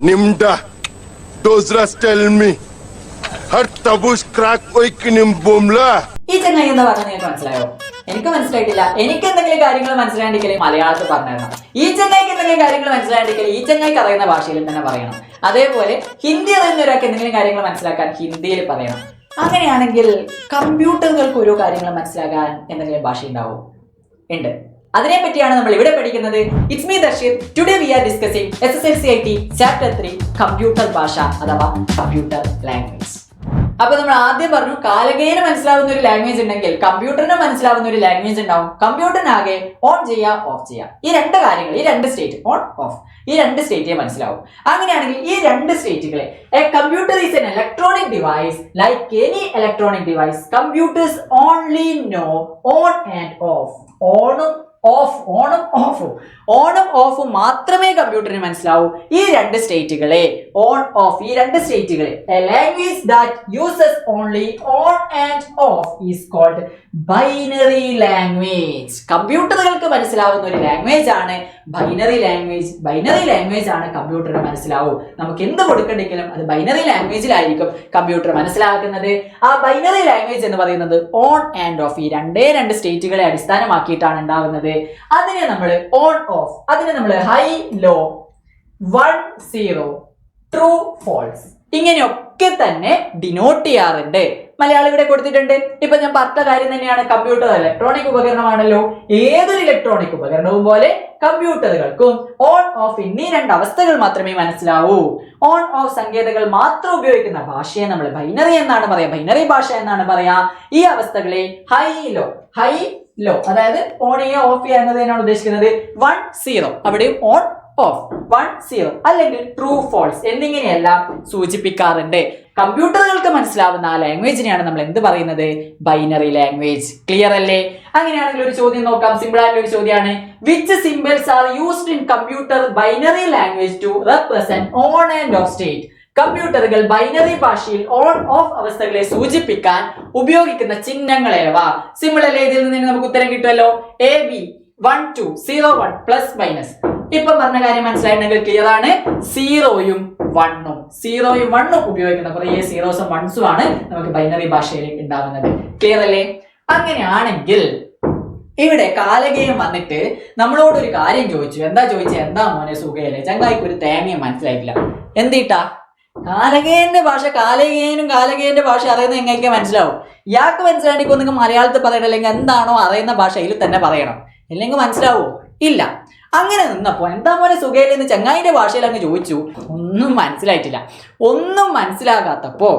Nimda, those rats tell me. Her tabu's crack oikinim boomla. ഈ ചങ്ങായി എന്താ പറഞ്ഞത് നിങ്ങൾക്ക് മനസ്സിലായോ? എനിക്ക് മനസ്സിലായിട്ടില്ല. എനിക്ക് എന്തെങ്കിലും കാര്യങ്ങൾ മനസ്സിലാണ്ടിരിക്കലേ മലയാളത്തിൽ പറഞ്ഞു തരണം. ഈ ചങ്ങായിക്ക് എന്തെങ്കിലും കാര്യങ്ങൾ മനസ്സിലാണ്ടിരിക്കലേ ഈ ചങ്ങായിക്ക് അറിയുന്ന ഭാഷയിൽ തന്നെ പറയണം. അതേപോലെ ഹിന്ദി അറിയുന്ന ഒരാൾക്ക് എന്തെങ്കിലും കാര്യങ്ങൾ മനസ്സിലാക്കാൻ ഹിന്ദിയിൽ പറയണം. അങ്ങനെയാണെങ്കിൽ കമ്പ്യൂട്ടറുകൾക്ക് ഓരോ കാര്യങ്ങൾ മനസ്സിലാക്കാൻ എന്തെങ്കിലും ഭാഷ ഉണ്ടാവും? ഉണ്ട്. അതിനെ പറ്റിയാണ് നമ്മൾ ഇവിടെ പഠിക്കുന്നത്. It's me Darshith. Today we are discussing SSLC IT chapter 3 computer ഭാഷ അഥവാ കമ്പ്യൂട്ടർ ലാംഗ്വേജ്. അപ്പൊ നമ്മൾ ആദ്യം പറഞ്ഞു കാലകേന് മനസ്സിലാവുന്ന ഒരു ലാംഗ്വേജ് ഉണ്ടെങ്കിൽ കമ്പ്യൂട്ടറിന് മനസ്സിലാവുന്ന ഒരു ലാംഗ്വേജ് ഉണ്ടാവും. കമ്പ്യൂട്ടറിനാകെ ഓൺ ചെയ്യുക ഓഫ് ചെയ്യുക, ഈ രണ്ട് കാര്യങ്ങൾ, ഈ രണ്ട് സ്റ്റേറ്റ് ഓൺ ഓഫ്, ഈ രണ്ട് സ്റ്റേറ്റേ മനസ്സിലാവും. അങ്ങനെയാണെങ്കിൽ ഈ രണ്ട് സ്റ്റേറ്റുകളെ a computer is an electronic device like any electronic device. Computers only no on and off. ഓണും ഓഫും മാത്രമേ കമ്പ്യൂട്ടറിന് മനസ്സിലാവൂ. ഈ രണ്ട് സ്റ്റേറ്റുകളെ ഓൺ ഓഫ്, ഈ രണ്ട് സ്റ്റേറ്റുകളെ a language that uses only on and off is called binary language. കമ്പ്യൂട്ടറുകൾക്ക് മനസ്സിലാവുന്ന ഒരു ലാംഗ്വേജ് ആണ് ബൈനറി ലാംഗ്വേജ്. ബൈനറി ലാംഗ്വേജ് ആണ് കമ്പ്യൂട്ടറിന് മനസ്സിലാവൂ. നമുക്ക് എന്ത് കൊടുക്കണ്ടെങ്കിലും അത് ബൈനറി ലാംഗ്വേജിലായിരിക്കും കമ്പ്യൂട്ടർ മനസ്സിലാക്കുന്നത്. ആ ബൈനറി ലാംഗ്വേജ് എന്ന് പറയുന്നത് ഓൺ ആൻഡ് ഓഫ്, ഈ രണ്ട് സ്റ്റേറ്റുകളെ അടിസ്ഥാനമാക്കിയിട്ടാണ് ഉണ്ടാകുന്നത്. അതിനെ നമ്മൾ ഓൺ ഓഫ്, അതിനെ നമ്മൾ ഹൈ ലോ, 1 0, ട്രൂ ഫോൾസ് ഇങ്ങനെയൊക്കെ തന്നെ ഡിനോട്ട് ചെയ്യാറുണ്ട്. മലയാളം ഇവിടെ കൊടുത്തിട്ടുണ്ട്. ഇപ്പൊ ഞാൻ പറഞ്ഞ കാര്യം തന്നെയാണ്. കമ്പ്യൂട്ടർ ഇലക്ട്രോണിക് ഉപകരണമാണല്ലോ. ഏതൊരു ഇലക്ട്രോണിക് ഉപകരണവും പോലെ കമ്പ്യൂട്ടറുകൾക്കും ഓൺ ഓഫ് എന്നീ രണ്ട് അവസ്ഥകൾ മാത്രമേ മനസ്സിലാവൂ. ഓൺ ഓഫ് സങ്കേതങ്ങൾ മാത്രം ഉപയോഗിക്കുന്ന ഭാഷയെ നമ്മൾ ബൈനറി എന്നാണ് പറയാ, ബൈനറി ഭാഷ എന്നാണ് പറയാ. ഈ അവസ്ഥകളെ ഹൈ ലോ, അതായത് ഓൺ ചെയ്യുക ഓഫ് ചെയ്യുക എന്നതിനാണ് ഉദ്ദേശിക്കുന്നത്. 1 0 അവിടെ ഓൺ ഓഫ്, 1 0 അല്ലെങ്കിൽ ട്രൂ ഫോൾസ് എന്നിങ്ങനെയെല്ലാം സൂചിപ്പിക്കാറുണ്ട്. കമ്പ്യൂട്ടറുകൾക്ക് മനസ്സിലാവുന്ന ആ ലാംഗ്വേജിനെയാണ് നമ്മൾ എന്ത് പറയുന്നത്? Binary language. ക്ലിയർ അല്ലേ? അങ്ങനെയാണെങ്കിൽ ഒരു ചോദ്യം നോക്കാം. സിമ്പിൾ ആയിട്ടുള്ള ഒരു ചോദ്യമാണ്. Which symbols are used in computer binary language to represent on and off state? കമ്പ്യൂട്ടറുകൾ ബൈനറി ഭാഷയിൽ ഓൺ ഓഫ് അവസ്ഥകളെ സൂചിപ്പിക്കാൻ ഉപയോഗിക്കുന്ന ചിഹ്നങ്ങളേവ? സിമ്പിൾ അല്ലേ? ഇതിൽ നിന്ന് നമുക്ക് ഉത്തരം കിട്ടുമല്ലോ. AB 1 2 0 1 plus minus. ഇപ്പൊ പറഞ്ഞ കാര്യം മനസ്സിലായിട്ടുണ്ടെങ്കിൽ ക്ലിയർ ആണ്. 0യും 1ഉം ഉപയോഗിക്കുന്ന കുറെ സീറോസും വൺസും ആണ് നമുക്ക് ബൈനറി ഭാഷയിൽ ഉണ്ടാകുന്നത്. ക്ലിയർ അല്ലേ? അങ്ങനെയാണെങ്കിൽ ഇവിടെ കാലകേയം വന്നിട്ട് നമ്മളോട് ഒരു കാര്യം ചോദിച്ചു. എന്താ ചോദിച്ചത്? എന്താ മോനെ സുഖയല്ലേ? ചങ്ങായിക്ക് ഒരു തേങ്ങയും മനസ്സിലായിട്ടില്ല. എന്തിട്ടാ? കാലകേയന്റെ ഭാഷ, കാലകേയന്റെ ഭാഷ അറിയുന്ന എങ്ങനെയൊക്കെ മനസ്സിലാവും? ഇയാൾക്ക് മനസ്സിലാണെങ്കിൽ ഒന്നെങ്കിൽ മലയാളത്തിൽ പറയണം, അല്ലെങ്കിൽ എന്താണോ അറിയുന്ന ഭാഷ അതിൽ തന്നെ പറയണം. അല്ലെങ്കിൽ മനസ്സിലാവോ? ഇല്ല. അങ്ങനെ നിന്നപ്പോ എന്താ പോലെ സുഖയില്ലെന്ന് ചങ്ങായിന്റെ ഭാഷയിൽ അങ്ങ് ചോദിച്ചു. ഒന്നും മനസ്സിലായിട്ടില്ല. ഒന്നും മനസ്സിലാകാത്തപ്പോ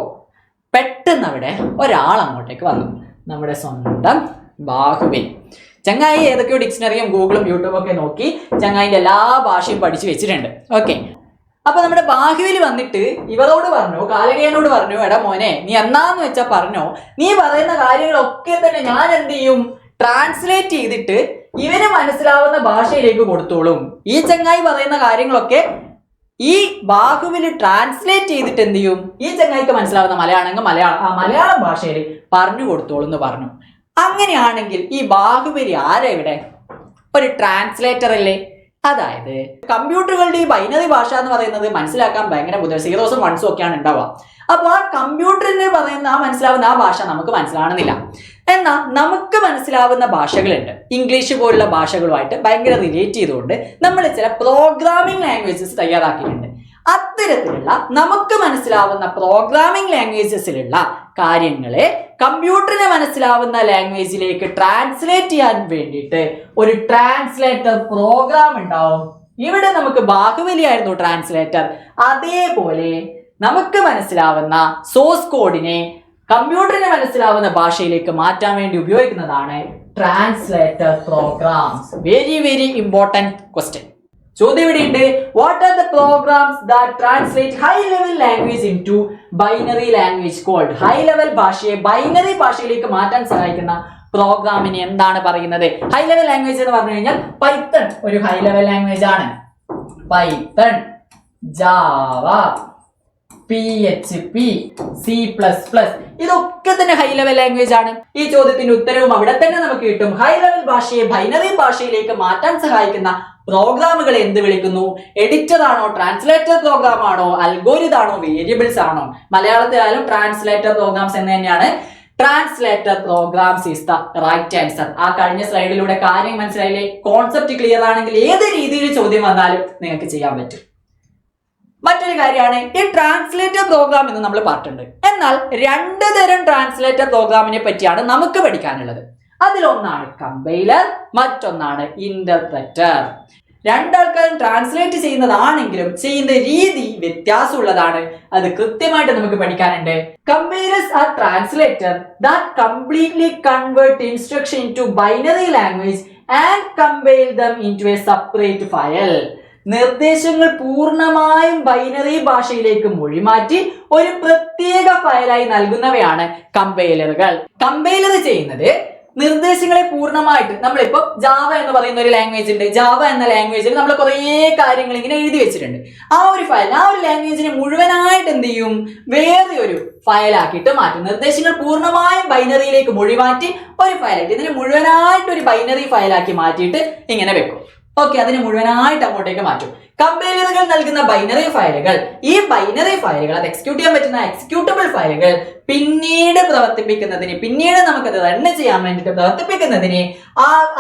പെട്ടെന്ന് അവിടെ ഒരാൾ അങ്ങോട്ടേക്ക് വന്നു. നമ്മുടെ സ്വന്തം ബാഹുബലി. ചങ്ങായി ഏതൊക്കെയോ ഡിക്ഷണറിയും ഗൂഗിളും യൂട്യൂബും ഒക്കെ നോക്കി ചങ്ങായിന്റെ എല്ലാ ഭാഷയും പഠിച്ചു വെച്ചിട്ടുണ്ട്. ഓക്കെ. അപ്പൊ നമ്മുടെ ബാഹുബലി വന്നിട്ട് ഇവരോട് പറഞ്ഞു, കാലകേയനോട് പറഞ്ഞു, എടാ മോനെ നീ എന്നാന്ന് വെച്ചാ പറഞ്ഞോ, നീ പറയുന്ന കാര്യങ്ങളൊക്കെ തന്നെ ഞാൻ എന്ത് ചെയ്യും? ട്രാൻസ്ലേറ്റ് ചെയ്തിട്ട് ഇവന് മനസ്സിലാവുന്ന ഭാഷയിലേക്ക് കൊടുത്തോളും. ഈ ചങ്ങായി പറയുന്ന കാര്യങ്ങളൊക്കെ ഈ ബാഹുബലി ട്രാൻസ്ലേറ്റ് ചെയ്തിട്ട് എന്ത് ചെയ്യും? ഈ ചങ്ങായിക്ക് മനസ്സിലാവുന്ന മലയാളം ഭാഷയിൽ പറഞ്ഞു കൊടുത്തോളും എന്ന് പറഞ്ഞു. അങ്ങനെയാണെങ്കിൽ ഈ ബാഹുബലി ആരാ ഇവിടെ? ഒരു ട്രാൻസ്ലേറ്റർ അല്ലേ? അതായത് കമ്പ്യൂട്ടറുകളുടെ ഈ ബൈനറി ഭാഷ എന്ന് പറയുന്നത് മനസ്സിലാക്കാൻ ഭയങ്കര ബുദ്ധിമുട്ട്, സീറോസും വൺസും ഒക്കെയാണ് ഉണ്ടാവുക. അപ്പൊ ആ കമ്പ്യൂട്ടറിന് പറയുന്ന മനസ്സിലാവുന്ന ആ ഭാഷ നമുക്ക് മനസ്സിലാവണമെന്നില്ല. എന്നാൽ നമുക്ക് മനസ്സിലാവുന്ന ഭാഷകളുണ്ട്. ഇംഗ്ലീഷ് പോലുള്ള ഭാഷകളുമായിട്ട് ഭയങ്കര റിലേറ്റ് ചെയ്തുകൊണ്ട് നമ്മൾ ചില പ്രോഗ്രാമിംഗ് ലാംഗ്വേജസ് തയ്യാറാക്കിയിട്ടുണ്ട്. അത്തരത്തിലുള്ള നമുക്ക് മനസ്സിലാവുന്ന പ്രോഗ്രാമിംഗ് ലാംഗ്വേജസിലുള്ള കാര്യങ്ങളെ കമ്പ്യൂട്ടറിന് മനസ്സിലാവുന്ന ലാംഗ്വേജിലേക്ക് ട്രാൻസ്ലേറ്റ് ചെയ്യാൻ വേണ്ടിയിട്ട് ഒരു ട്രാൻസ്ലേറ്റർ പ്രോഗ്രാം ഉണ്ടാവും. ഇവിടെ നമുക്ക് ബാഹുബലി ആയിരുന്നു ട്രാൻസ്ലേറ്റർ. അതേപോലെ നമുക്ക് മനസ്സിലാവുന്ന സോഴ്സ് കോഡിനെ കമ്പ്യൂട്ടറിന് മനസ്സിലാവുന്ന ഭാഷയിലേക്ക് മാറ്റാൻ വേണ്ടി ഉപയോഗിക്കുന്നതാണ് translator programs. Very very important question. ചോദ്യം ഇവിടെയുണ്ട്. What are the programs that translate high level language in to binary language called? High level ഭാഷയെ ബൈനറി ഭാഷയിലേക്ക് മാറ്റാൻ സഹായിക്കുന്ന പ്രോഗ്രാമിന് എന്താണ് പറയുന്നത്? ഹൈ ലെവൽ ലാംഗ്വേജ് എന്ന് പറഞ്ഞു കഴിഞ്ഞാൽ പൈത്തൺ ഒരു ഹൈ ലെവൽ ലാംഗ്വേജ് ആണ്. പൈത്തൺ, ജാവ, PHP, C++, ഇതൊക്കെ തന്നെ ഹൈ ലെവൽ ലാംഗ്വേജ് ആണ്. ഈ ചോദ്യത്തിന്റെ ഉത്തരവും അവിടെ തന്നെ നമുക്ക് കിട്ടും. ഹൈ ലെവൽ ഭാഷയെ ബൈനറി ഭാഷയിലേക്ക് മാറ്റാൻ സഹായിക്കുന്ന പ്രോഗ്രാമുകളെ എന്ത് വിളിക്കുന്നു? എഡിറ്റർ ആണോ, ട്രാൻസ്ലേറ്റർ പ്രോഗ്രാം ആണോ, അൽഗോരിതം ആണോ, വേരിയബിൾസ് ആണോ? മലയാളത്തിലായാലും ട്രാൻസ്ലേറ്റർ പ്രോഗ്രാംസ് എന്ന് തന്നെയാണ്. Translator programs is the right answer. ആ കഴിഞ്ഞ സ്ലൈഡിലൂടെ കാര്യം മനസ്സിലായില്ലേ? കോൺസെപ്റ്റ് ക്ലിയർ ആണെങ്കിൽ ഏത് രീതിയിൽ ചോദ്യം വന്നാലും നിങ്ങൾക്ക് ചെയ്യാൻ പറ്റും. മറ്റൊരു കാര്യമാണ് ഈ ട്രാൻസ്ലേറ്റർ പ്രോഗ്രാം എന്ന് നമ്മൾ പറഞ്ഞിട്ടുണ്ട്. എന്നാൽ രണ്ട് തരം ട്രാൻസ്ലേറ്റർ പ്രോഗ്രാമിനെ പറ്റിയാണ് നമുക്ക് പഠിക്കാനുള്ളത്. അതിലൊന്നാണ് കമ്പൈലർ, മറ്റൊന്നാണ് ഇന്റർപ്രറ്റർ. രണ്ടാൾക്കാരും ട്രാൻസ്ലേറ്റ് ചെയ്യുന്നതാണെങ്കിലും ചെയ്യുന്ന രീതി വ്യത്യാസമുള്ളതാണ്. അത് കൃത്യമായിട്ട് നമുക്ക് പഠിക്കാനുണ്ട്. Compilers are translator that completely convert instruction into binary language and compile them into a separate file. നിർദ്ദേശങ്ങൾ പൂർണ്ണമായും ബൈനറി ഭാഷയിലേക്ക് മൊഴിമാറ്റി ഒരു പ്രത്യേക ഫയലായി നൽകുന്നവയാണ് കമ്പൈലറുകൾ. കമ്പൈലർ ചെയ്യുന്നത് നിർദ്ദേശങ്ങളെ പൂർണ്ണമായിട്ട്, നമ്മളിപ്പോ ജാവ എന്ന് പറയുന്ന ഒരു ലാംഗ്വേജ് ഉണ്ട്. ജാവ എന്ന ലാംഗ്വേജിൽ നമ്മൾ കുറേ കാര്യങ്ങൾ ഇങ്ങനെ എഴുതി വെച്ചിട്ടുണ്ട്. ആ ഒരു ഫയൽ, ആ ഒരു ലാംഗ്വേജിനെ മുഴുവനായിട്ട് എന്ത് ചെയ്യും? വേറെ ഒരു ഫയലാക്കിയിട്ട് മാറ്റും. നിർദ്ദേശങ്ങൾ പൂർണ്ണമായും ബൈനറിയിലേക്ക് മൊഴിമാറ്റി ഒരു ഫയലായിട്ട് ഇതിനെ മുഴുവനായിട്ട് ഒരു ബൈനറി ഫയലാക്കി മാറ്റിയിട്ട് ഇങ്ങനെ വെക്കും. ഓക്കെ, അതിനെ മുഴുവനായിട്ട് അങ്ങോട്ടേക്ക് മാറ്റും. കമ്പൈലറുകൾ നൽകുന്ന ബൈനറി ഫയലുകൾ, ഈ ബൈനറി ഫയലുകൾ, അത് എക്സിക്യൂട്ട് ചെയ്യാൻ പറ്റുന്ന എക്സിക്യൂട്ടബിൾ ഫയലുകൾ പിന്നീട് പ്രവർത്തിപ്പിക്കുന്നതിന്, പിന്നീട് നമുക്കത് റൺ ചെയ്യാൻ വേണ്ടിയിട്ട് പ്രവർത്തിപ്പിക്കുന്നതിന്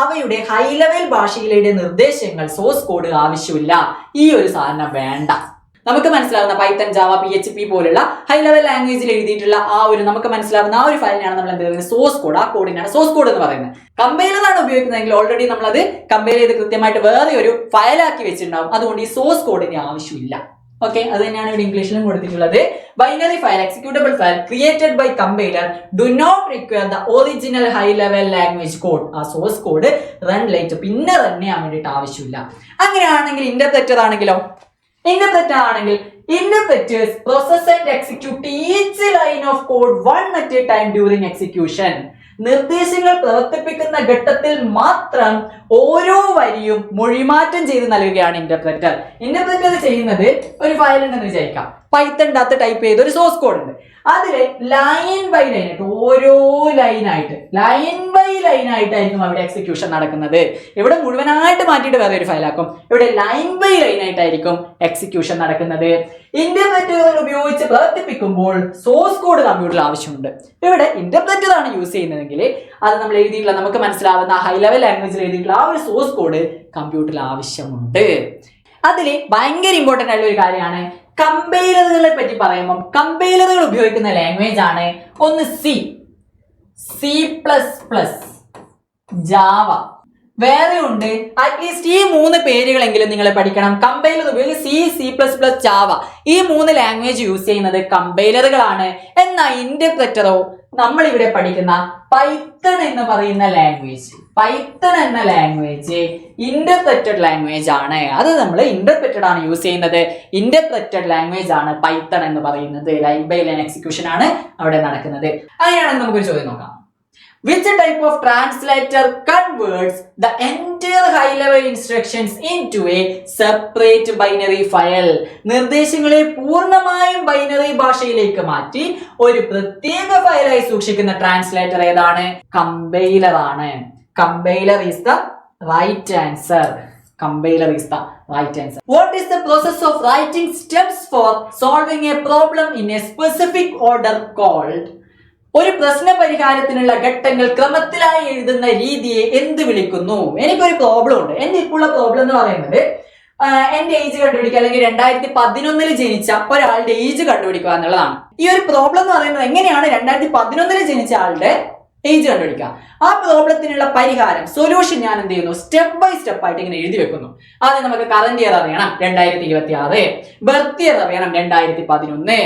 അവയുടെ ഹൈ ലെവൽ ഭാഷയിലെ നിർദ്ദേശങ്ങൾ, സോഴ്സ് കോഡ് ആവശ്യമില്ല. ഈ ഒരു സാധനം വേണ്ട. നമുക്ക് മനസ്സിലാവുന്ന പൈത്തൺ, ജാവ, PHP പോലുള്ള ഹൈ ലെവൽ ലാംഗ്വേജിൽ എഴുതിയിട്ടുള്ള നമുക്ക് മനസ്സിലാവുന്ന ആ ഒരു ഫയലിനാണ് നമ്മൾ എന്ത് പറയുന്നത്? Source code. ആ കോഡിനാണ് സോഴ്സ് കോഡ് എന്ന് പറയുന്നത്. കമ്പൈലർ ആണ് ഉപയോഗിക്കുന്നതെങ്കിൽ ഓൾറെഡി നമ്മൾ അത് കമ്പൈൽ ചെയ്ത് കൃത്യമായിട്ട് വേറെ ഒരു ഫയലാക്കി വെച്ചിട്ടുണ്ടാവും. അതുകൊണ്ട് ഈ സോഴ്സ് കോഡിന് ആവശ്യമില്ല. ഓക്കെ, അത് തന്നെയാണ് ഇവിടെ ഇംഗ്ലീഷിലും കൊടുത്തിട്ടുള്ളത്. Binary file, executable file created by compiler do not require the original high level language code. ആ സോഴ്സ് കോഡ് റൺ ലൈറ്റ് പിന്നെ റൺ ചെയ്യാൻ വേണ്ടിയിട്ട് ആവശ്യമില്ല. അങ്ങനെയാണെങ്കിൽ ഇന്റർപ്രറ്റർ ആണെങ്കിലോ? Interpreter ആണെങ്കിൽ interpreters process and execute each line of code one at a time during execution. നിർദ്ദേശങ്ങൾ പ്രവർത്തിപ്പിക്കുന്ന ഘട്ടത്തിൽ മാത്രം ഓരോ വരിയും മൊഴിമാറ്റം ചെയ്ത് നൽകുകയാണ് ഇന്റർപ്രറ്റർ. ഇന്റർപ്രറ്റർ ചെയ്യുന്നത് ഒരു ഫയൽ ഉണ്ടെന്ന് വിചാരിക്കാം. പൈത്തണിനകത്ത് ടൈപ്പ് ചെയ്ത ഒരു സോഴ്സ് കോഡ് ഉണ്ട്. അതില് ലൈൻ ബൈ ലൈൻ ആയിട്ട്, ഓരോ ലൈനായിട്ട്, ലൈൻ ബൈ ലൈൻ ആയിട്ടായിരിക്കും അവിടെ എക്സിക്യൂഷൻ നടക്കുന്നത്. ഇവിടെ മുഴുവനായിട്ട് മാറ്റിയിട്ട് വേറെ ഒരു ഫയലാക്കും. ഇവിടെ ലൈൻ ബൈ ലൈൻ ആയിട്ടായിരിക്കും എക്സിക്യൂഷൻ നടക്കുന്നത്. ഇന്റർപ്രറ്ററുകൾ ഉപയോഗിച്ച് പ്രവർത്തിപ്പിക്കുമ്പോൾ സോഴ്സ് കോഡ് കമ്പ്യൂട്ടറിൽ ആവശ്യമുണ്ട്. ഇവിടെ ഇന്റർപ്രറ്റർ ആണ് യൂസ് ചെയ്യുന്നതെങ്കിൽ അത് നമ്മൾ എഴുതിയിട്ടുള്ള, നമുക്ക് മനസ്സിലാവുന്ന ഹൈ ലെവൽ ലാംഗ്വേജിൽ എഴുതിയിട്ടുള്ള ആ ഒരു സോഴ്സ് കോഡ് കമ്പ്യൂട്ടറിൽ ആവശ്യമുണ്ട്. അതിൽ ഭയങ്കര ഇമ്പോർട്ടന്റ് ആയിട്ടുള്ള ഒരു കാര്യമാണ് കമ്പൈലറുകളെ പറ്റി പറയുമ്പോൾ. കമ്പൈലറുകൾ ഉപയോഗിക്കുന്ന ലാംഗ്വേജ് ആണ് ഒന്ന് C++, ജാവ, വേറെ ഉണ്ട്. അറ്റ്ലീസ്റ്റ് ഈ 3 പേരുകളെങ്കിലും നിങ്ങൾ പഠിക്കണം. കമ്പൈലർ ഉപയോഗിച്ച് C++, ജാവ, ഈ 3 ലാംഗ്വേജ് യൂസ് ചെയ്യുന്നത് കമ്പൈലറുകളാണ്. എന്നാൽ ഇന്റർപ്രറ്ററോ നമ്മൾ ഇവിടെ പഠിക്കുന്ന പൈത്തൺ എന്ന് പറയുന്ന ലാംഗ്വേജ്, പൈത്തൺ എന്ന ലാംഗ്വേജ് ഇന്റർപ്രറ്റഡ് ലാംഗ്വേജ് ആണ്. അത് നമ്മൾ ഇന്റർപ്രറ്റഡ് ആണ് യൂസ് ചെയ്യുന്നത്. ഇന്റർപ്രറ്റഡ് ലാംഗ്വേജ് ആണ് പൈത്തൺ എന്ന് പറയുന്നത്. ലൈൻ ബൈ ലൈൻ എക്സിക്യൂഷൻ ആണ് അവിടെ നടക്കുന്നത്. അങ്ങനെയാണെങ്കിൽ നമുക്കൊരു ചോദ്യം നോക്കാം. Which type of translator converts the entire high-level instructions into a separate binary file? നിർദ്ദേശങ്ങളെ പൂർണ്ണമായും ബൈനറി ഭാഷയിലേക്ക് മാറ്റി ഒരു പ്രത്യേക ഫയലായി സൂക്ഷിക്കുന്ന ട്രാൻസ്ലേറ്റർ ഏതാണ്? കമ്പൈലർ ആണ്. Compiler is the right answer. Compiler is the right answer. What is the process of writing steps for solving a problem in a specific order called? ഒരു പ്രശ്ന പരിഹാരത്തിനുള്ള ഘട്ടങ്ങൾ ക്രമത്തിലായി എഴുതുന്ന രീതിയെ എന്ത് വിളിക്കുന്നു? എനിക്കൊരു പ്രോബ്ലം ഉണ്ട്. എന്റെ ഇപ്പോഴുള്ള പ്രോബ്ലം എന്ന് പറയുന്നത് എന്റെ ഏജ് കണ്ടുപിടിക്കുക, അല്ലെങ്കിൽ 2011 ജനിച്ച ഒരാളുടെ ഏജ് കണ്ടുപിടിക്കുക എന്നുള്ളതാണ്. ഈ ഒരു പ്രോബ്ലം എന്ന് പറയുന്നത് എങ്ങനെയാണ് 2011 ജനിച്ച ആളുടെ ഏജ് കണ്ടുപിടിക്കുക. ആ പ്രോബ്ലത്തിനുള്ള പരിഹാരം, സൊല്യൂഷൻ ഞാൻ എന്ത് ചെയ്യുന്നു? സ്റ്റെപ്പ് ബൈ സ്റ്റെപ്പ് ആയിട്ട് ഇങ്ങനെ എഴുതി വെക്കുന്നു. ആദ്യം നമുക്ക് കറന്റ് ഇയർ അറിയണം 2026, ബർത്ത് ഇയർ അറിയണം 2011.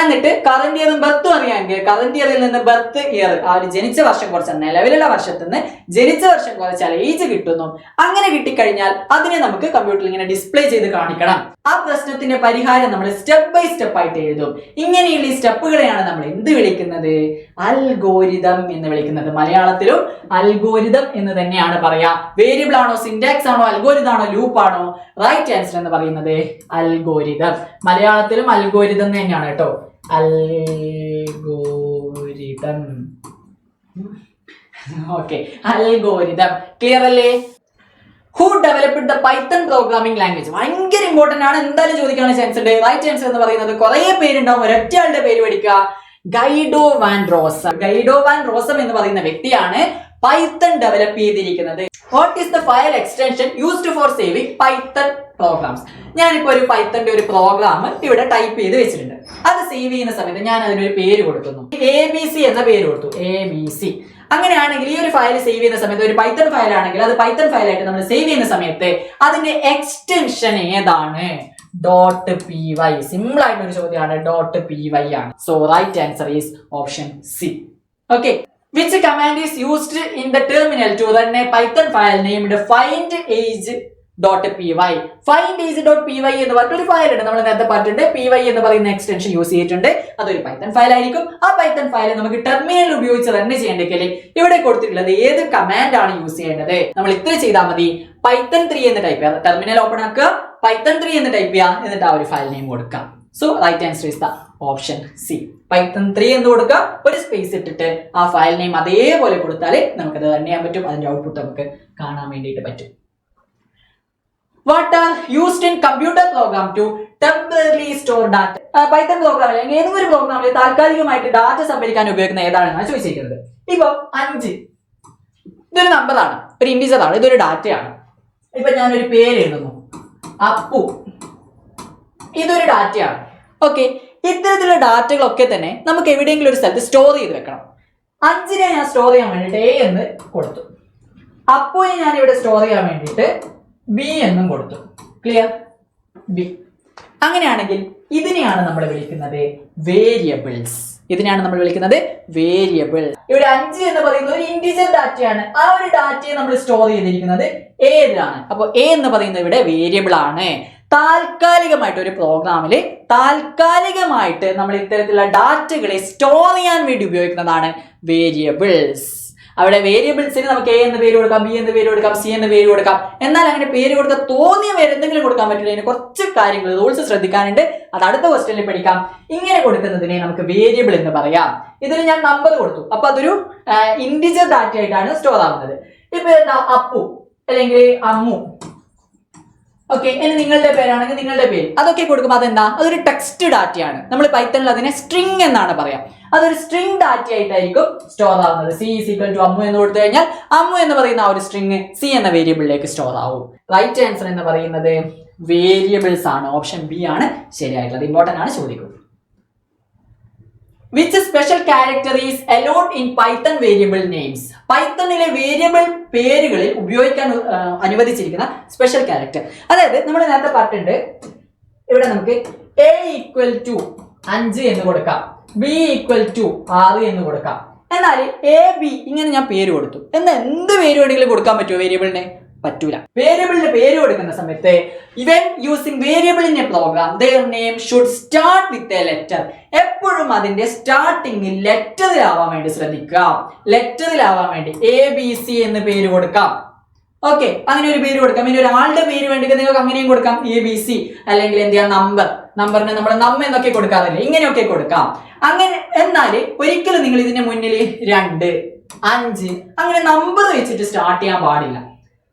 എന്നിട്ട് കറന്റ് ഇയറും ബർത്തും അറിയാമെങ്കിൽ കറന്റ് ഇയറിൽ നിന്ന് ബർത്ത് ഇയർ, ആ ഒരു ജനിച്ച വർഷം കുറച്ചാൽ നിലവിലുള്ള വർഷത്തിൽ നിന്ന് ജനിച്ച വർഷം കുറച്ചാൽ ഏജ് കിട്ടുന്നു. അങ്ങനെ കിട്ടിക്കഴിഞ്ഞാൽ അതിനെ നമുക്ക് കമ്പ്യൂട്ടറിൽ ഇങ്ങനെ ഡിസ്പ്ലേ ചെയ്ത് കാണിക്കണം. ആ പ്രശ്നത്തിന്റെ പരിഹാരം നമ്മൾ സ്റ്റെപ്പ് ബൈ സ്റ്റെപ്പ് ആയിട്ട് എഴുതും. ഇങ്ങനെയുള്ള ഈ സ്റ്റെപ്പുകളെയാണ് നമ്മൾ എന്ത് വിളിക്കുന്നത്? അൽഗോരിതം എന്ന് വിളിക്കുന്നത്. മലയാളത്തിലും അൽഗോരിതം എന്ന് തന്നെയാണ് പറയാ. വേരിയബിൾ ആണോ, സിന്റാക്സ് ആണോ, അൽഗോരിതം ആണോ, ലൂപ്പ് ആണോ? റൈറ്റ് ആൻസർ എന്ന് പറയുന്നത് അൽഗോരിതം. മലയാളത്തിലും അൽഗോരിതം തന്നെയാണ് കേട്ടോ. അൽഗോരിതം. Okay, algorithm. ക്ലിയർ അല്ലേ? Who developed the Python programming language? ഭയങ്കര ഇമ്പോർട്ടന്റ് ആണ്, എന്തായാലും ചോദിക്കാനുള്ള ചാൻസ് ഉണ്ട്. റൈറ്റ് ആൻസർ എന്ന് പറയുന്നത് കുറെ പേരുണ്ടാവും, ഒരൊറ്റ ആളുടെ പേര് പഠിക്കുക. Guido van Rossum. Guido van Rossum എന്ന് പറയുന്ന വ്യക്തിയാണ് പൈത്തൺ ഡെവലപ്പ് ചെയ്തിരിക്കുന്നത്. What is the file extension used for saving Python programs? ഞാനിപ്പോ ഒരു പൈത്തന്റെ ഒരു പ്രോഗ്രാം ഇവിടെ ടൈപ്പ് ചെയ്ത് വെച്ചിട്ടുണ്ട്. അത് സേവ് ചെയ്യുന്ന സമയത്ത് ഞാൻ അതിനൊരു പേര് കൊടുക്കുന്നു, ABC എന്ന പേര് കൊടുത്തു, ABC. അങ്ങനെയാണെങ്കിൽ ഈ ഒരു ഫയൽ സേവ് ചെയ്യുന്ന സമയത്ത് ഒരു പൈത്തൺ ഫയൽ ആണെങ്കിൽ അത് പൈത്തൺ ഫയലായിട്ട് നമ്മൾ സേവ് ചെയ്യുന്ന സമയത്ത് അതിന്റെ എക്സ്റ്റൻഷൻ ഏതാണ്? .py. സിമ്പിൾ ആയിട്ടുള്ള ഒരു ചോദ്യമാണ്. .py ആണ്. So right answer is option C. Okay, which command is used in the terminal to run a Python file named findAge.py? findAge.py എന്ന് പറഞ്ഞ ഒരു ഫയൽ ഉണ്ട്, നമ്മൾ നേരത്തെ പറഞ്ഞിട്ടുണ്ട്. py എന്ന് പറയുന്ന എക്സ്റ്റൻഷൻ യൂസ് ചെയ്തിട്ടുണ്ട്. അതൊരു പൈത്തൺ ഫയൽ ആയിരിക്കും. ആ പൈത്തൺ ഫയൽ നമുക്ക് ടെർമിനൽ ഉപയോഗിച്ച് റൺ ചെയ്യേണ്ടെങ്കിൽ ഇവിടെ കൊടുത്തിട്ടുള്ളത് ഏത് കമാൻഡ് ആണ് യൂസ് ചെയ്യേണ്ടത്? നമ്മൾ ഇത്ര ചെയ്താൽ മതി. Python 3 എന്ന് ടൈപ്പ് ചെയ്യുക, ടെർമിനൽ ഓപ്പൺ ആക്കുക, Python 3 എന്ന് ടൈപ്പ് ചെയ്യുക, എന്നിട്ട് ആ ഒരു ഫയൽ നെയിം കൊടുക്കാം. So right answer is the option C. Python 3 എന്ന് കൊടുക്കുക, ഒരു സ്പേസ് ഇട്ടിട്ട് ആ ഫയൽ നെയിം അതേപോലെ കൊടുത്താൽ നമുക്കത് റൺ ചെയ്യാൻ പറ്റും. അതിന്റെ ഔട്ട്പുട്ട് നമുക്ക് കാണാൻ വേണ്ടിയിട്ട് പറ്റും. What are used in computer program to temporarily store data? Python പ്രോഗ്രാമിൽ അല്ലെങ്കിൽ ഏതൊരു പ്രോഗ്രാമിൽ താൽക്കാലികമായിട്ട് ഡാറ്റ സംഭരിക്കാൻ ഉപയോഗിക്കുന്ന ഏതാണെന്നാണ് ചോദിച്ചിരിക്കുന്നത്. ഇപ്പൊ 5 ഇതൊരു നമ്പറാണ്, ഒരു ഇൻഡിജർ ആണ്, ഇതൊരു ഡാറ്റയാണ്. ഇപ്പൊ ഞാനൊരു പേര് എഴുതുന്നു, അപ്പു. ഇതൊരു ഡാറ്റയാണ്. ഓക്കെ, ഇത്തരത്തിലുള്ള ഡാറ്റകളൊക്കെ തന്നെ നമുക്ക് എവിടെയെങ്കിലും ഒരു സ്ഥലത്ത് സ്റ്റോർ ചെയ്ത് വെക്കണം. 5നെ ഞാൻ സ്റ്റോർ ചെയ്യാൻ വേണ്ടിയിട്ട് A എന്ന് കൊടുത്തു. അപ്പുവിനെ ഞാൻ ഇവിടെ സ്റ്റോർ ചെയ്യാൻ വേണ്ടിയിട്ട് B എന്നും കൊടുത്തു. ക്ലിയർ? B. അങ്ങനെയാണെങ്കിൽ ഇതിനെയാണ് നമ്മൾ വിളിക്കുന്നത് വേരിയബിൾസ്. ഇതിനെയാണ് നമ്മൾ വിളിക്കുന്നത് വേരിയബിൾ. ഇവിടെ 5 എന്ന് പറയുന്നത് ഒരു ഇന്റിജർ ഡാറ്റയാണ്. ആ ഒരു ഡാറ്റയെ നമ്മൾ സ്റ്റോർ ചെയ്തിരിക്കുന്നത് ഏതിലാണ്? അപ്പോൾ A എന്ന് പറയുന്നത് ഇവിടെ വേരിയബിൾ ആണ്. താൽക്കാലികമായിട്ട് ഒരു പ്രോഗ്രാമിൽ താൽക്കാലികമായിട്ട് നമ്മൾ ഇത്തരത്തിലുള്ള ഡാറ്റകളെ സ്റ്റോർ ചെയ്യാൻ വേണ്ടി ഉപയോഗിക്കുന്നതാണ് വേരിയബിൾസ്. അവിടെ വേരിയബിൾസിന് നമുക്ക് A എന്ന് പേര് കൊടുക്കാം, B എന്ന് പേര് കൊടുക്കാം, C എന്ന് പേര് കൊടുക്കാം. എന്നാൽ അങ്ങനെ പേര് കൊടുത്താൽ തോന്നിയ പേര് എന്തെങ്കിലും കൊടുക്കാൻ പറ്റില്ല. അതിന് കുറച്ച് കാര്യങ്ങൾ, റൂൾസ് ശ്രദ്ധിക്കാനുണ്ട്. അത് അടുത്ത ക്വസ്റ്റ്യനിൽ പഠിക്കാം. ഇങ്ങനെ കൊടുക്കുന്നതിനെ നമുക്ക് വേരിയബിൾ എന്ന് പറയാം. ഇതിന് ഞാൻ നമ്പർ കൊടുത്തു, അപ്പൊ അതൊരു ഇന്റിജർ ഡാറ്റ ആയിട്ടാണ് സ്റ്റോർ ആവുന്നത്. ഇപ്പൊ എന്താ, അപ്പു അല്ലെങ്കിൽ അമ്മു. ഓക്കെ, ഇനി നിങ്ങളുടെ പേരാണെങ്കിൽ നിങ്ങളുടെ പേര്, അതൊക്കെ കൊടുക്കുമ്പോൾ അതെന്താ, അതൊരു ടെക്സ്റ്റ് ഡാറ്റയാണ്. നമ്മൾ പൈത്തണിൽ അതിനെ സ്ട്രിംഗ് എന്നാണ് പറയാം. അതൊരു സ്ട്രിംഗ് ഡാറ്റ ആയിട്ടായിരിക്കും സ്റ്റോർ ആവുന്നത്. C = അമ്മു എന്ന് കൊടുത്തു കഴിഞ്ഞാൽ അമ്മു എന്ന് പറയുന്ന ആ ഒരു സ്ട്രിംഗ് C എന്ന വേരിയബിളിലേക്ക് സ്റ്റോർ ആവും. റൈറ്റ് ആൻസർ എന്ന് പറയുന്നത് വേരിയബിൾസ് ആണ്. ഓപ്ഷൻ ബി ആണ് ശരിയായിട്ടുള്ളത്. ഇമ്പോർട്ടന്റ് ആണ്, ചോദിക്കും. Which special character is allowed in Python variable names? പൈത്തണിലെ വേരിയബിൾ പേരുകളിൽ ഉപയോഗിക്കാൻ അനുവദിച്ചിരിക്കുന്ന സ്പെഷ്യൽ ക്യാരക്ടർ. അതായത് നമ്മൾ നേരത്തെ പറഞ്ഞിട്ടുണ്ട്, ഇവിടെ നമുക്ക് A = 5 എന്ന് കൊടുക്കാം, B = 6 എന്ന് കൊടുക്കാം. എന്നാൽ AB ഇങ്ങനെ ഞാൻ പേര് കൊടുത്തു. എന്നാൽ എന്ത് പേര് വേണമെങ്കിലും കൊടുക്കാൻ പറ്റുമോ വേരിയബിളിനെ? പറ്റൂല. വേരിയബിളിന്റെ പേര് കൊടുക്കുന്ന സമയത്ത് even using variable in a program their name should start with a letter. എപ്പോഴും അതിന്റെ സ്റ്റാർട്ടിങ് ലെറ്ററിലാവാൻ വേണ്ടി ശ്രദ്ധിക്കുക. ലെറ്ററിലാവാൻ വേണ്ടി ABC എന്ന് പേര് കൊടുക്കാം. ഓക്കെ, അങ്ങനെ ഒരു പേര് കൊടുക്കാം. ഇനി ഒരാളുടെ പേര് വേണ്ടെങ്കിൽ നിങ്ങൾക്ക് അങ്ങനെയും കൊടുക്കാം, ABC. അല്ലെങ്കിൽ എന്ത് ചെയ്യാം, നമ്പറിന് നമ്മൾ നമ്മ എന്നൊക്കെ കൊടുക്കാറില്ലേ, ഇങ്ങനെയൊക്കെ കൊടുക്കാം. അങ്ങനെ എന്നാൽ ഒരിക്കലും നിങ്ങൾ ഇതിന്റെ മുന്നിൽ 2, 5 അങ്ങനെ നമ്പർ വെച്ചിട്ട് സ്റ്റാർട്ട് ചെയ്യാൻ പാടില്ല.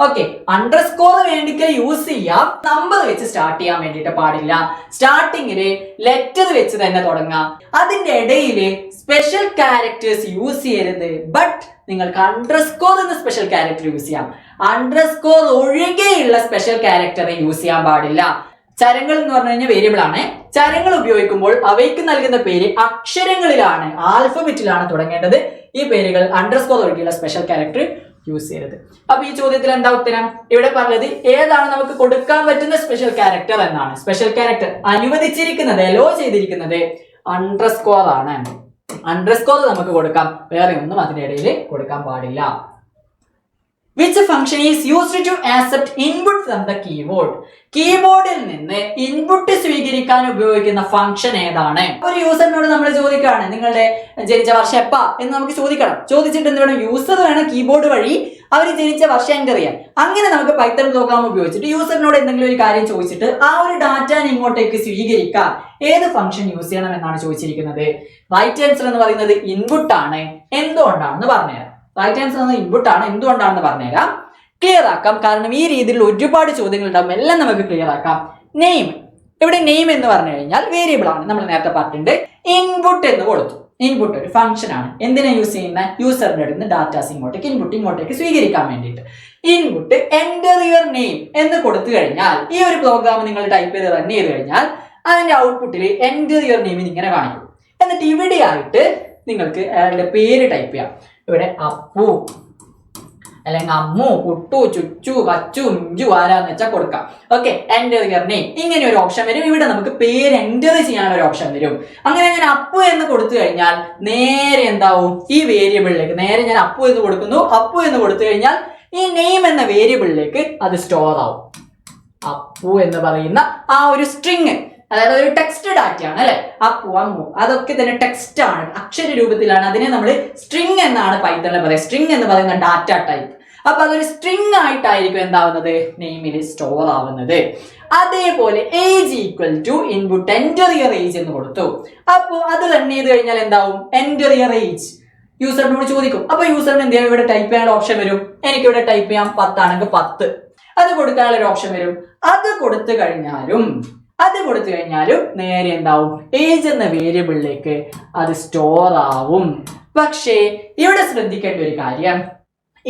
ഓക്കെ, അണ്ടർസ്കോർ വേണ്ടിക്കൽ യൂസ് ചെയ്യാം, നമ്പർ വെച്ച് സ്റ്റാർട്ട് ചെയ്യാൻ വേണ്ടിയിട്ട് പാടില്ല. സ്റ്റാർട്ടിങ്ങില് ലെറ്റർ വെച്ച് തന്നെ തുടങ്ങാം. അതിന്റെ ഇടയിൽ സ്പെഷ്യൽ ക്യാരക്ടേഴ്സ് യൂസ് ചെയ്യരുത്. ബട്ട് നിങ്ങൾക്ക് അണ്ടർസ്കോർ എന്ന സ്പെഷ്യൽ ക്യാരക്ടർ യൂസ് ചെയ്യാം. അണ്ടർസ്കോർ ഒഴികെയുള്ള സ്പെഷ്യൽ ക്യാരക്ടറെ യൂസ് ചെയ്യാൻ പാടില്ല. ചരങ്ങൾ എന്ന് പറഞ്ഞു കഴിഞ്ഞാൽ വേരിയബിൾ ആണ്. ചരങ്ങൾ ഉപയോഗിക്കുമ്പോൾ അവയ്ക്ക് നൽകുന്ന പേര് അക്ഷരങ്ങളിലാണ്, ആൽഫബറ്റിലാണ് തുടങ്ങേണ്ടത്. ഈ പേരുകൾ അണ്ടർസ്കോർ ഒഴികെയുള്ള സ്പെഷ്യൽ ക്യാരക്ടർ യൂസ് ചെയ്യരുത്. അപ്പൊ ഈ ചോദ്യത്തിൽ എന്താ ഉത്തരം? ഇവിടെ പറഞ്ഞത് ഏതാണ് നമുക്ക് കൊടുക്കാൻ പറ്റുന്ന സ്പെഷ്യൽ ക്യാരക്ടർ എന്നാണ്. സ്പെഷ്യൽ ക്യാരക്ടർ അനുവദിച്ചിരിക്കുന്നത്, അലോ ചെയ്തിരിക്കുന്നത് അണ്ടർസ്കോർ ആണ്. അണ്ടർസ്കോർ നമുക്ക് കൊടുക്കാം, വേറെ ഒന്നും അതിന്റെ ഇടയിൽ കൊടുക്കാൻ പാടില്ല. which function is used to accept input from the keyboard. കീബോർഡിൽ നിന്ന് ഇൻപുട്ട് സ്വീകരിക്കാൻ ഉപയോഗിക്കുന്ന ഫംഗ്ഷൻ ഏതാണ്? ഒരു യൂസറിനോട് നമ്മൾ ചോദിക്കുകയാണ് നിങ്ങളുടെ ജനിച്ച വർഷം എപ്പാ എന്ന് നമുക്ക് ചോദിക്കണം. ചോദിച്ചിട്ട് എന്ത് വേണം? യൂസർ വേണം കീബോർഡ് വഴി അവർ ജനിച്ച വർഷം എൻ്റർ ചെയ്യാൻ. അങ്ങനെ നമുക്ക് പൈത്തൺ പ്രോഗ്രാം ഉപയോഗിച്ചിട്ട് യൂസറിനോട് എന്തെങ്കിലും ഒരു കാര്യം ചോദിച്ചിട്ട് ആ ഒരു ഡാറ്റ ഇങ്ങോട്ടേക്ക് സ്വീകരിക്കാൻ ഏത് ഫംഗ്ഷൻ യൂസ് ചെയ്യണം എന്നാണ് ചോദിച്ചിരിക്കുന്നത്. റൈറ്റ് ആൻസർ എന്ന് പറയുന്നത് ഇൻപുട്ട് ആണ്. എന്തുകൊണ്ടാണെന്ന് പറഞ്ഞുതരാം. റൈറ്റ് ആൻസർ എന്നത് ഇൻപുട്ട് ആണ്. എന്തുകൊണ്ടാണെന്ന് പറഞ്ഞുതരാം. ക്ലിയർ ആക്കാം. കാരണം ഈ രീതിയിൽ ഒരുപാട് ചോദ്യങ്ങൾ ഉണ്ടാവും. എല്ലാം നമുക്ക് ക്ലിയർ ആക്കാം. നെയിം, ഇവിടെ നെയിം എന്ന് പറഞ്ഞു കഴിഞ്ഞാൽ വേരിയബിൾ ആണ്. നമ്മൾ നേരത്തെ പറഞ്ഞിട്ടുണ്ട്. ഇൻപുട്ട് എന്ന് കൊടുത്തു. ഇൻപുട്ട് ഒരു ഫംഗ്ഷൻ ആണ്. എന്തിനാ യൂസ് ചെയ്യുന്ന? യൂസറിന്റെ അടുത്ത് നിന്ന് ഡാറ്റാസ് ഇങ്ങോട്ടേക്ക് സ്വീകരിക്കാൻ വേണ്ടിയിട്ട്. ഇൻപുട്ട് എൻ്റർ യുവർ നെയിം എന്ന് കൊടുത്തു കഴിഞ്ഞാൽ ഈ ഒരു പ്രോഗ്രാം നിങ്ങൾ ടൈപ്പ് ചെയ്ത് റൺ ചെയ്ത് കഴിഞ്ഞാൽ അതിന്റെ ഔട്ട്പുട്ടിൽ എൻ്റർ യുവർ നെയിം ഇങ്ങനെ കാണിക്കും. എന്നിട്ട് ഇവിടെ ആയിട്ട് നിങ്ങൾക്ക് അയാളുടെ പേര് ടൈപ്പ് ചെയ്യാം. ഇവിടെ അപ്പു അല്ലെങ്കിൽ അമ്മു, കുട്ടു, ചുച്ചു, കച്ചു, മിഞ്ചു ആരാന്ന് വെച്ചാൽ കൊടുക്കാം. ഓക്കെ, എൻ്റർ യുവർ നെയിം ഇങ്ങനെ ഒരു ഓപ്ഷൻ വരും. ഇവിടെ നമുക്ക് പേര് എൻ്റർ ചെയ്യാനുള്ള ഒരു ഓപ്ഷൻ വരും. അങ്ങനെ ഞാൻ അപ്പു എന്ന് കൊടുത്തു കഴിഞ്ഞാൽ നേരെ എന്താവും? ഈ വേരിയബിളിലേക്ക് നേരെ ഞാൻ അപ്പു എന്ന് കൊടുക്കുന്നു. അപ്പു എന്ന് കൊടുത്തു കഴിഞ്ഞാൽ ഈ നെയിം എന്ന വേരിയബിളിലേക്ക് അത് സ്റ്റോർ ആവും. അപ്പു എന്ന് പറയുന്ന ആ ഒരു സ്ട്രിങ്, അതായത് ഒരു ടെക്സ്റ്റ് ഡാറ്റയാണ് അല്ലെ. അപ്പു, അമ്മു അതൊക്കെ തന്നെ ടെക്സ്റ്റ് ആണ്, അക്ഷര രൂപത്തിലാണ്. അതിനെ നമ്മൾ സ്ട്രിങ് എന്നാണ് പൈത്തണിൽ പറയുക. സ്ട്രിങ് എന്ന് പറയുന്ന ഡാറ്റ ടൈപ്പ്. അപ്പൊ അതൊരു സ്ട്രിങ് ആയിട്ടായിരിക്കും എന്താവുന്നത്? നെയിമിൽ സ്റ്റോർ ആവുന്നത്. അതേപോലെ age equal to input enter your age എന്ന് കൊടുത്തു. അപ്പോൾ അത് റൺ ചെയ്ത് കഴിഞ്ഞാൽ എന്താവും? എൻ്റർ യുവർ ഏജ് യൂസറിനോട് ചോദിക്കും. അപ്പൊ യൂസറിന് എന്ത് ചെയ്യാം? ഇവിടെ ടൈപ്പ് ചെയ്യാനുള്ള ഓപ്ഷൻ വരും. എനിക്ക് ഇവിടെ ടൈപ്പ് ചെയ്യാം 10 ആണെങ്കിൽ 10 അത് കൊടുക്കാനുള്ള ഒരു ഓപ്ഷൻ വരും. അത് കൊടുത്തു കഴിഞ്ഞാലും നേരെ എന്താവും? ഏജ് എന്ന വേരിയബിളിലേക്ക് അത് സ്റ്റോർ ആവും. പക്ഷേ ഇവിടെ ശ്രദ്ധിക്കേണ്ട ഒരു കാര്യം,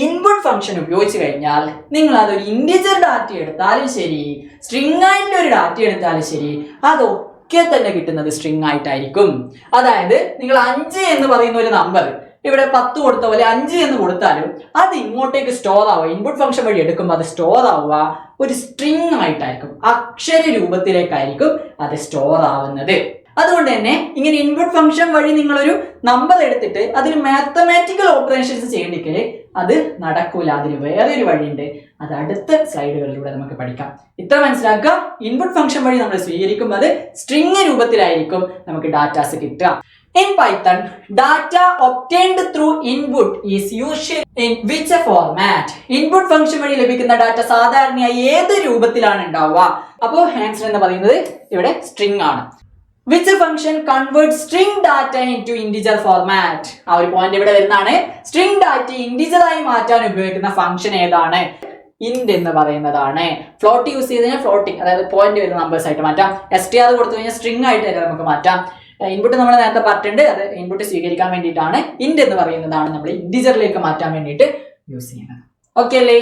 ഇൻപുട്ട് ഫംഗ്ഷൻ ഉപയോഗിച്ച് കഴിഞ്ഞാൽ നിങ്ങൾ അതൊരു ഇൻഡിജർ ഡാറ്റ എടുത്താലും ശരി, സ്ട്രിംഗ് ആയിട്ടുള്ള ഒരു ഡാറ്റ എടുത്താലും ശരി, അതൊക്കെ തന്നെ കിട്ടുന്നത് സ്ട്രിംഗ് ആയിട്ടായിരിക്കും. അതായത് നിങ്ങൾ 5 എന്ന് പറയുന്ന ഒരു നമ്പർ ഇവിടെ 10 കൊടുത്ത പോലെ 5 എന്ന് കൊടുത്താലും അത് ഇങ്ങോട്ടേക്ക് സ്റ്റോർ ആവുക. ഇൻപുട്ട് ഫംഗ്ഷൻ വഴി എടുക്കുമ്പോൾ അത് സ്റ്റോർ ആവുക ഒരു സ്ട്രിംഗ് ആയിട്ടായിരിക്കും, അക്ഷര രൂപത്തിലേക്കായിരിക്കും അത് സ്റ്റോർ ആവുന്നത്. അതുകൊണ്ട് തന്നെ ഇങ്ങനെ ഇൻപുട്ട് ഫംഗ്ഷൻ വഴി നിങ്ങളൊരു നമ്പർ എടുത്തിട്ട് അതിൽ മാത്തമാറ്റിക്കൽ ഓപ്പറേഷൻസ് ചെയ്യണമെങ്കിൽ അത് നടക്കൂല. അതിന് വേറൊരു വഴിയുണ്ട്. അത് അടുത്ത സ്ലൈഡുകളിലൂടെ നമുക്ക് പഠിക്കാം. ഇത്ര മനസ്സിലാക്കുക. ഇൻപുട്ട് ഫംഗ്ഷൻ വഴി നമ്മൾ സ്വീകരിക്കുമ്പോൾ അത് സ്ട്രിംഗ് രൂപത്തിലായിരിക്കും നമുക്ക് ഡാറ്റാസ് കിട്ടുക. In Python, data obtained through input is usually in which format? Input function വഴി ലഭിക്കുന്ന ഡാറ്റ സാധാരണയായി ഏത് രൂപത്തിലാണ് ഉണ്ടാവുക? അപ്പോൾ ആൻസർ എന്ന് പറയുന്നത് ഇവിടെ സ്ട്രിംഗ് ആണ്. Which function converts string data into integer format? ആ ഒരു പോയിന്റ് ഇവിടെ വരുന്നതാണ്. സ്ട്രിംഗ് ഡാറ്റ ഇന്റിജർ ആയി മാറ്റാൻ ഉപയോഗിക്കുന്ന ഫംഗ്ഷൻ ഏതാണ്? ഇന്റ് എന്ന് പറയുന്നതാണ്. ഫ്ലോട്ട് യൂസ് ചെയ്ത് കഴിഞ്ഞാൽ ഫ്ലോട്ടിംഗ്, അതായത് പോയിന്റ് വരുന്ന നമ്പേഴ്സ് ആയിട്ട് മാറ്റാം. str കൊടുത്തു കഴിഞ്ഞാൽ സ്ട്രിംഗ് ആയിട്ട് നമുക്ക് മാറ്റാം. ഇൻപുട്ട് നമ്മൾ നേരത്തെ പറഞ്ഞിട്ടുണ്ട്. അത് ഇൻപുട്ട് സ്വീകരിക്കാൻ വേണ്ടിയിട്ടാണ്. ഇന്റ് എന്ന് പറയുന്നതാണ് നമ്മൾ ഇന്റിജറിലേക്ക് മാറ്റാൻ വേണ്ടിയിട്ട് യൂസ് ചെയ്യുന്നത്. ഓക്കെ അല്ലേ?